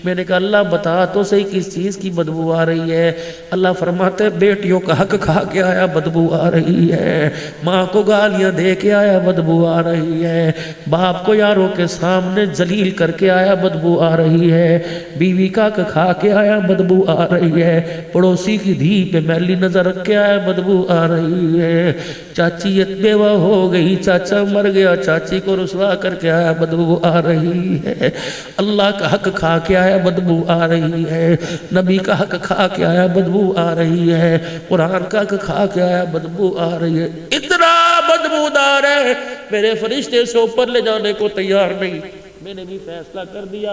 میں نے کہا اللہ بتا تو صحیح کس چیز کی بدبو آ رہی ہے؟ اللہ فرماتے ہیں بیٹیوں کا حق کھا کے آیا بدبو آ رہی ہے، ماں کو گالیاں دے کے آیا بدبو آ رہی ہے، باپ کو یاروں کے سامنے ذلیل کر کے آیا بدبو آ رہی ہے، بیوی کا حق کھا کے آیا بدبو آ رہی ہے، پڑوسی کی دھی پہ میلی نظر رکھ کے آیا بدبو آ رہی ہے، چاچی بیوہ ہو گئی، چاچا مر گیا، چاچی کو رسوا کر کے آیا بدبو آ رہی ہے، اللہ کا حق کھا کے آیا بدبو آ رہی ہے، نبی کا حق کھا کے آیا بدبو آ رہی ہے، قرآن کا حق کھا کے آیا بدبو آ رہی ہے، اتنا بدبودار ہے میرے فرشتے سے اوپر لے جانے کو تیار نہیں۔ میں نے بھی فیصلہ کر دیا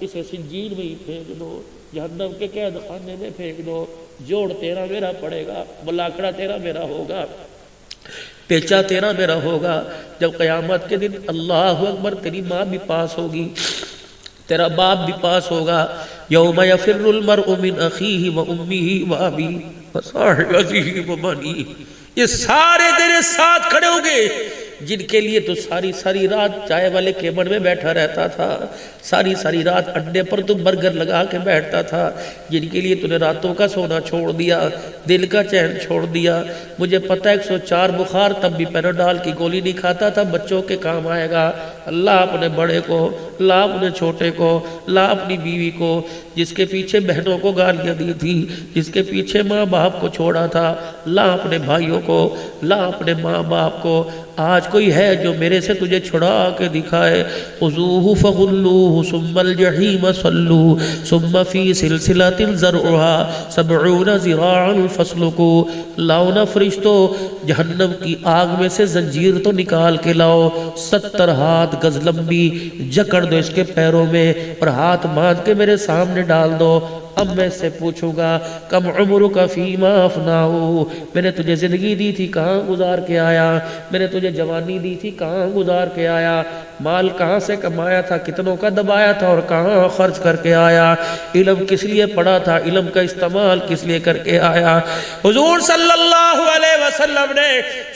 اسے سجین میں ہی پھینک دو، جہنم کے قید خانے میں پھینک دو، جوڑ تیرا میرا پڑے گا، بلاکڑا تیرا میرا ہوگا، پیچا تیرا میرا ہوگا۔ جب قیامت کے دن اللہ اکبر تیری ماں بھی پاس ہوگی، تیرا باپ بھی پاس ہوگا، یوم یفر المرء من اخیہ و امہ و ابیہ و صاحبتہ و بنیہ، یہ سارے تیرے ساتھ کھڑے ہوں گے جن کے لیے تو ساری رات چائے والے کیبن میں بیٹھا رہتا تھا، ساری رات انڈے پر تو برگر لگا کے بیٹھتا تھا، جن کے لیے تو نے راتوں کا سونا چھوڑ دیا، دل کا چین چھوڑ دیا۔ مجھے پتہ 104 بخار تب بھی پیناڈول کی گولی نہیں کھاتا تھا، بچوں کے کام آئے گا۔ اللہ اپنے بڑے کو، اللہ اپنے چھوٹے کو، اللہ اپنی بیوی کو، جس کے پیچھے بہنوں کو گالیاں دی تھی، جس کے پیچھے ماں باپ کو چھوڑا تھا، اللہ اپنے بھائیوں کو، اللہ اپنے ماں باپ کو۔ آج کوئی ہے جو میرے سے تجھے چھڑا کے دکھائے، خذوہ فغلوہ ثم الجحیم صلوہ ثم فی سلسلۃ ذرعها 70 ذراعا فاسلکوہ۔ لاؤ نا فرشتو جہنم کی آگ میں سے زنجیر تو نکال کے لاؤ، 70 ہاتھ گز لمبی جکڑ دو اس کے پیروں میں اور ہاتھ باندھ کے میرے سامنے ڈال دو۔ اب میں اس سے پوچھوں گا کم عمرک فیما افناؤ، میں نے تجھے زندگی دی تھی کہاں گزار کے آیا، میں نے تجھے جوانی دی تھی کہاں گزار کے آیا، مال کہاں سے کمایا تھا، کتنوں کا دبایا تھا اور کہاں خرچ کر کے آیا، علم کس لیے پڑھا تھا، علم کا استعمال کس لیے کر کے آیا۔ حضور صلی اللہ علیہ وسلم نے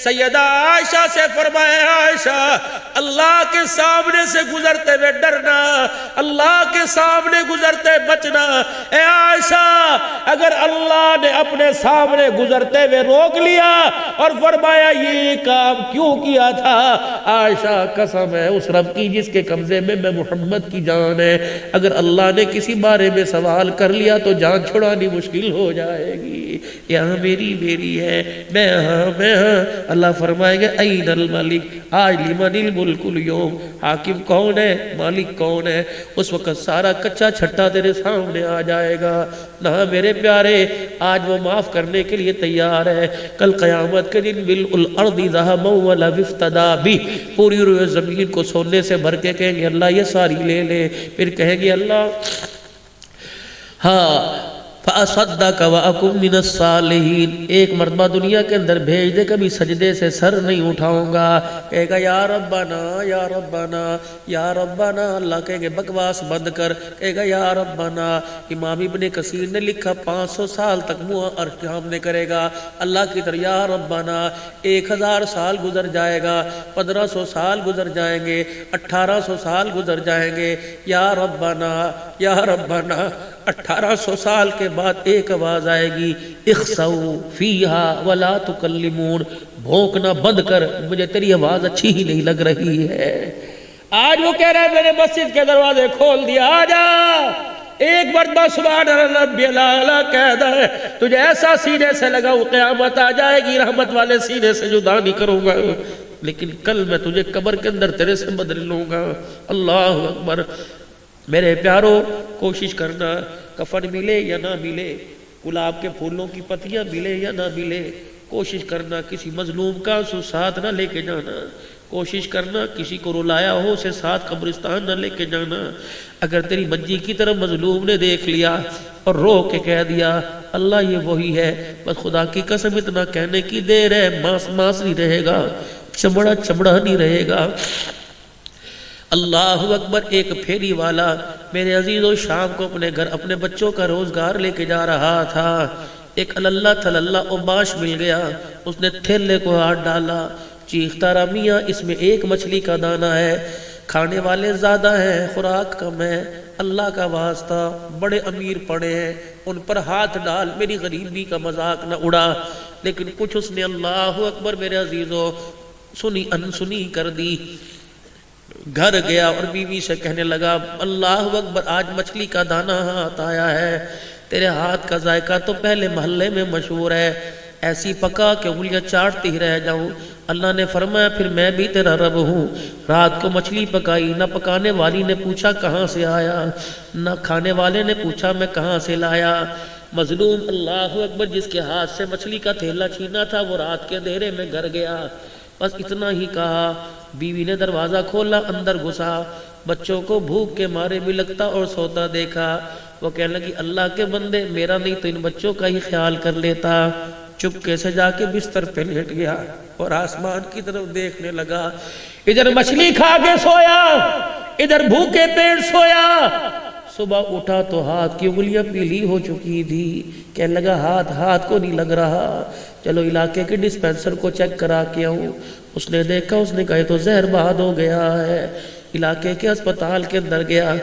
سیدہ عائشہ سے فرمایا، عائشہ اللہ کے سامنے سے گزرتے ہوئے ڈرنا، اللہ کے سامنے گزرتے بچنا۔ اے عائشہ اگر اللہ نے اپنے سامنے گزرتے ہوئے روک لیا اور فرمایا یہ کام کیوں کیا تھا، عائشہ قسم ہے اس رب کی جس کے قبضے میں محمد کی جان ہے، اگر اللہ نے کسی بارے میں سوال کر لیا تو جان چھڑانی مشکل ہو جائے گی۔ یہاں میری ہے، میں ہاں۔ اللہ فرمائے گا این الملک آج لمن الملک اليوم، حاکم کون ہے، مالک کون ہے؟ اس وقت سارا کچا چھٹا تیرے سامنے آ جائے گا۔ نہ میرے پیارے آج وہ معاف کرنے کے لیے تیار ہے، کل قیامت کے دن ملء الارض ذهبا ولو افتدى به، پوری روئے زمین کو سونے سے بھر کے کہیں گے اللہ یہ ساری لے لے، پھر کہیں گے اللہ ہاں فَأَصَدَّقَ وَأَكُن مِّنَ الصَّالِحِينَ، ایک مرتبہ دنیا کے اندر بھیج دے، کبھی سجدے سے سر نہیں اٹھاؤں گا، کہے گا یا ربنا یا ربنا یا ربنا، اللہ کہیں گے بکواس بند کر، کہے گا یا ربنا۔ امام ابن کثیر نے لکھا 500 سال تک منہ عرش سامنے کرے گا اللہ کی طرح یا ربنا، 1000 سال گزر جائے گا، 1500 سال گزر جائیں گے، 1800 سال گزر جائیں گے، یا ربنا یا ربنا۔ 1800 سال کے بعد ایک آواز آئے گی اخسؤ فیہا ولا تکلمون، بھونکنا بند کر، مجھے تیری آواز اچھی ہی نہیں لگ رہی ہے۔ آج وہ کہہ رہے ہیں میں نے مسجد کے دروازے کھول دیا، آجا ایک مرتبہ سبحان ربی الاعلی کہہ دے، تجھے ایسا سینے سے لگاؤ قیامت آ جائے گی رحمت والے سینے سے جدا نہیں کروں گا، لیکن کل میں تجھے قبر کے اندر تیرے سے بدل لوں گا۔ اللہ اکبر۔ میرے پیارو کوشش کرنا کفن ملے یا نہ ملے، گلاب کے پھولوں کی پتیاں ملے یا نہ ملے، کوشش کرنا کسی مظلوم کا آنسو ساتھ نہ لے کے جانا، کوشش کرنا کسی کو رلایا ہو اسے ساتھ قبرستان نہ لے کے جانا۔ اگر تیری منجی کی طرف مظلوم نے دیکھ لیا اور رو کے کہہ دیا اللہ یہ وہی ہے، بس خدا کی قسم اتنا کہنے کی دیر ہے، ماس ماس نہیں رہے گا، چمڑا چمڑا نہیں رہے گا۔ اللہ اکبر۔ ایک پھیری والا میرے عزیزو شام کو اپنے گھر اپنے بچوں کا روزگار لے کے جا رہا تھا، ایک اللہ تھللہ اوباش مل گیا، اس نے تھیلے کو ہاتھ ڈالا، چیختا رہا میاں اس میں ایک مچھلی کا دانہ ہے، کھانے والے زیادہ ہیں، خوراک کم ہے، اللہ کا واسطہ بڑے امیر پڑے ہیں، ان پر ہاتھ ڈال، میری غریبی کا مذاق نہ اڑا۔ لیکن کچھ اس نے اللہ اکبر میرے عزیزو سنی انسنی کر دی۔ گھر گیا اور بیوی سے کہنے لگا اللہ اکبر، آج مچھلی کا دانہ ہاتھ آیا ہے، تیرے ہاتھ کا ذائقہ تو پہلے محلے میں مشہور ہے، ایسی پکا کہ انگلیاں چاٹتی ہی رہ جاؤں۔ اللہ نے فرمایا پھر میں بھی تیرا رب ہوں۔ رات کو مچھلی پکائی، نہ پکانے والی نے پوچھا کہاں سے آیا، نہ کھانے والے نے پوچھا میں کہاں سے لایا۔ مظلوم اللہ اکبر جس کے ہاتھ سے مچھلی کا تھیلا چھینا تھا وہ رات کے اندھیرے میں گھر گیا۔ بس اتنا ہی کہا، بیوی نے دروازہ کھولا، اندر گھسا، بچوں کو بھوک کے مارے بھی لگتا اور سوتا دیکھا۔ وہ کہنے لگی اللہ کے بندے، میرا نہیں تو ان بچوں کا ہی خیال کر لیتا۔ چپکے سے جا کے بستر پہ لیٹ گیا اور آسمان کی طرف دیکھنے لگا۔ ادھر مچھلی کھا کے سویا، ادھر بھوکے پیٹ سویا۔ صبح اٹھا تو ہاتھ کی انگلیاں پیلی ہو چکی تھی۔ کہنے لگا ہاتھ کو نہیں لگ رہا، چلو علاقے کے ڈسپینسر کو چیک کرا کے آؤں۔ اس نے دیکھا، اس نے کہا یہ تو زہر باد ہو گیا ہے۔ علاقے کے اسپتال کے اندر گیا،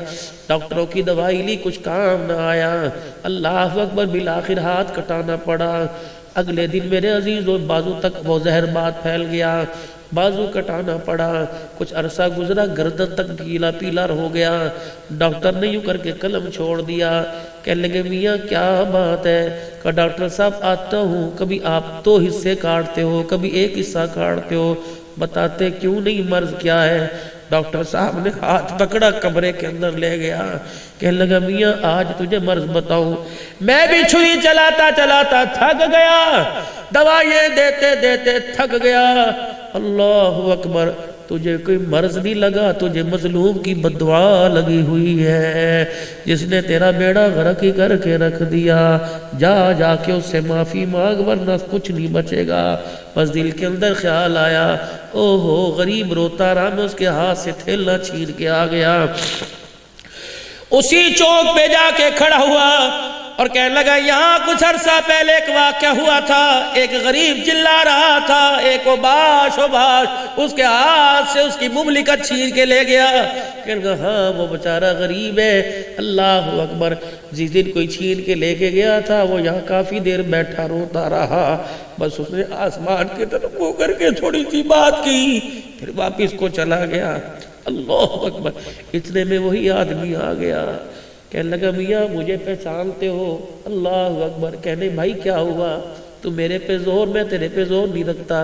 ڈاکٹروں کی دوائی لی، کچھ کام نہ آیا۔ اللہ اکبر، بالآخر ہاتھ کٹانا پڑا۔ اگلے دن میرے عزیزو بازو تک وہ زہر باد پھیل گیا، بازو کٹانا پڑا۔ کچھ عرصہ گزرا، گردن تک پیلا پیلا ہو گیا۔ ڈاکٹر نے یوں کر کے قلم چھوڑ دیا۔ کہنے لگے میاں کیا بات ہے؟ کہا ڈاکٹر صاحب آتا ہوں، کبھی آپ 2 حصے کاٹتے ہو، کبھی 1 حصہ کاٹتے ہو، بتاتے کیوں نہیں مرض کیا ہے؟ ڈاکٹر صاحب نے ہاتھ پکڑا، کمرے کے اندر لے گیا۔ کہنے لگا میاں آج تجھے مرض بتاؤں۔ میں بھی چھری چلاتا چلاتا تھک گیا، دوائیں دیتے دیتے تھک گیا۔ اللہ اکبر، تجھے کوئی مرض نہیں لگا، تجھے مظلوم کی بددعا لگی ہوئی ہے، جس نے تیرا بیڑا غرق ہی کر کے رکھ دیا۔ جا کے اس سے معافی مانگ، ورنہ کچھ نہیں بچے گا۔ بس دل کے اندر خیال آیا، اوہو غریب روتا رہا، میں اس کے ہاتھ سے تھیلا چھین کے آ گیا۔ اسی چوک پہ جا کے کھڑا ہوا اور کہنے لگا یہاں کچھ عرصہ پہلے ایک واقعہ ہوا تھا، ایک غریب چلا رہا تھا، ایک اوباش اس کے ہاتھ سے اس کی مملکت چھین کے لے گیا۔ کہنے لگا ہاں وہ بیچارہ غریب ہے۔ اللہ اکبر، جس دن کوئی چھین کے لے کے گیا تھا وہ یہاں کافی دیر بیٹھا روتا رہا۔ بس اس نے آسمان کی طرف منہ کر کے تھوڑی سی بات کی، پھر واپس کو چلا گیا۔ اللہ اکبر، اتنے میں وہی آدمی آ گیا۔ کہنے لگا میاں مجھے پہچانتے ہو؟ اللہ اکبر۔ کہنے بھائی کیا ہوا؟ تو میرے پہ زور، میں تیرے پہ زور نہیں رکھتا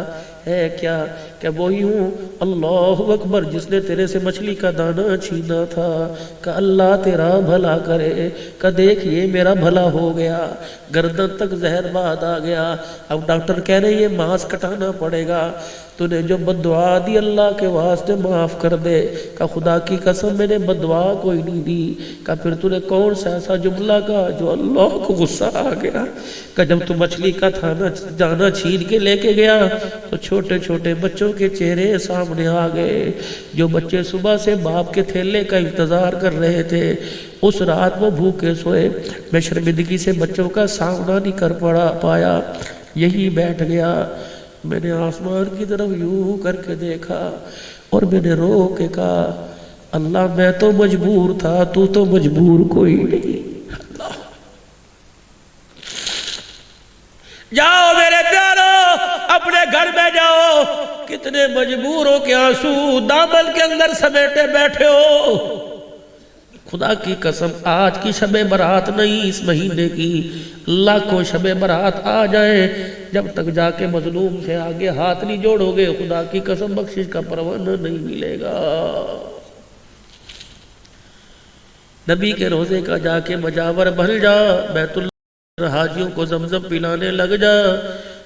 ہے کیا؟ کہ وہی ہوں اللہ اکبر جس نے تیرے سے مچھلی کا دانہ چھینا تھا۔ کہ اللہ تیرا بھلا کرے۔ کہ دیکھ یہ میرا بھلا ہو گیا، گردن تک زہر باد آ گیا، اب ڈاکٹر کہہ رہے یہ ماس کٹانا پڑے گا، تو نے جو بددعا دی اللہ کے واسطے معاف کر دے۔ کہ خدا کی قسم میں نے بددعا کوئی نہیں دی۔ کہ پھر تو نے کون سا ایسا جملہ کہا جو اللہ کو غصہ آ گیا؟ کہ جب تو مچھلی کا دانہ چھین کے لے کے گیا تو چھوٹے چھوٹے بچوں کے چہرے سامنے آ گئے، جو بچے صبح سے باپ کے تھیلے کا انتظار کر رہے تھے۔ اس رات وہ بھوکے سوئے، میں شرمندگی سے بچوں کا سامنا نہیں کر پایا، یہی بیٹھ گیا۔ میں نے آسمان کی طرف یوں کر کے دیکھا اور میں نے رو کے کہا اللہ میں تو مجبور تھا، تو مجبور کوئی نہیں۔ اللہ جاؤ میرے پیارو، اپنے گھر میں جاؤ، کتنے مجبوروں کے آنسو دامن کے اندر سمیٹے بیٹھے ہو۔ خدا کی قسم آج کی شب برات نہیں، اس مہینے کی لاکھوں شب برات آ جائیں، جب تک جا کے مظلوم سے آگے ہاتھ نہیں جوڑو گے خدا کی قسم بخشش کا پروانہ نہیں ملے گا۔ نبی کے روزے کا جا کے مجاور بھر جا، بیت اللہ حاجیوں کو زمزم پلانے لگ جا،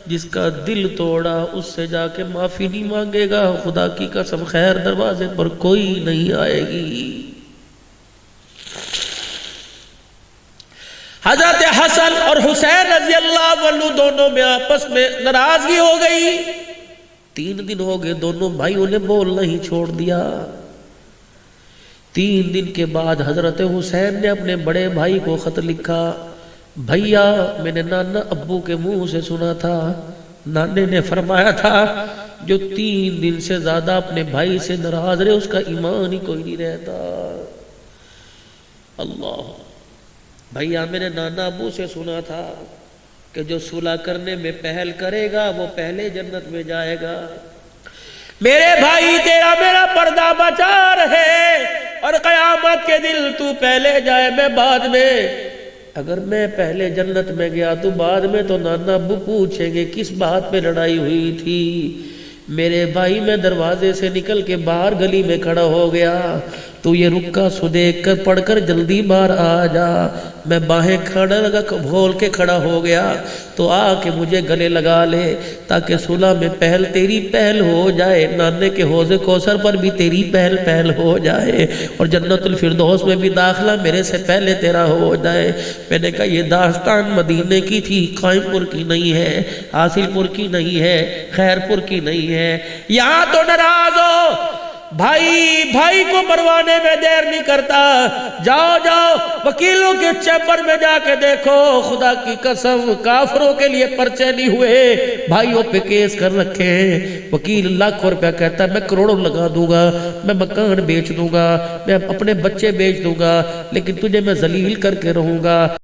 جس کا دل توڑا اس سے جا کے معافی نہیں مانگے گا خدا کی قسم خیر دروازے پر کوئی نہیں آئے گی۔ حضرت حسن اور حسین رضی اللہ عنہ دونوں میں آپس میں ناراضگی ہو گئی۔ 3 دن ہو گئے، دونوں بھائیوں نے بولنا ہی چھوڑ دیا۔ 3 دن کے بعد حضرت حسین نے اپنے بڑے بھائی کو خط لکھا، بھیا میں نے نانا ابو کے منہ سے سنا تھا، نانے نے فرمایا تھا جو 3 دن سے زیادہ اپنے بھائی سے ناراض رہے اس کا ایمان ہی کوئی نہیں رہتا۔ اللہ بھائی میرے نانا ابو سے سنا تھا کہ جو صلح کرنے میں پہل کرے گا وہ پہلے جنت میں جائے گا۔ میرے بھائی تیرا میرا پردہ بچا رہے اور قیامت کے دن تو پہلے جائے میں بعد میں۔ اگر میں پہلے جنت میں گیا تو بعد میں تو نانا ابو پوچھیں گے کس بات پہ لڑائی ہوئی تھی۔ میرے بھائی میں دروازے سے نکل کے باہر گلی میں کھڑا ہو گیا، تو یہ رکا سو دیکھ کر پڑھ کر جلدی باہر آ جا۔ میں باہیں کھڑا لگا کھول کے کھڑا ہو گیا، تو آ کے مجھے گلے لگا لے تاکہ صلح میں پہل تیری پہل ہو جائے، نانے کے حوض کوثر پر بھی تیری پہل ہو جائے، اور جنت الفردوس میں بھی داخلہ میرے سے پہلے تیرا ہو جائے۔ میں نے کہا یہ داستان مدینے کی تھی، قائم پور کی نہیں ہے، حاصل پور کی نہیں ہے، خیر پور کی نہیں ہے۔ یہاں تو ناراض ہو بھائی کو مروانے میں دیر نہیں کرتا، جاؤ وکیلوں کے چیمبر میں جا کے دیکھو، خدا کی قسم کافروں کے لیے پرچے نہیں ہوئے، بھائیوں پہ کیس کر رکھے ہیں۔ وکیل لاکھوں روپیہ کہتا ہے میں کروڑوں لگا دوں گا، میں مکان بیچ دوں گا، میں اپنے بچے بیچ دوں گا، لیکن تجھے میں ذلیل کر کے رہوں گا۔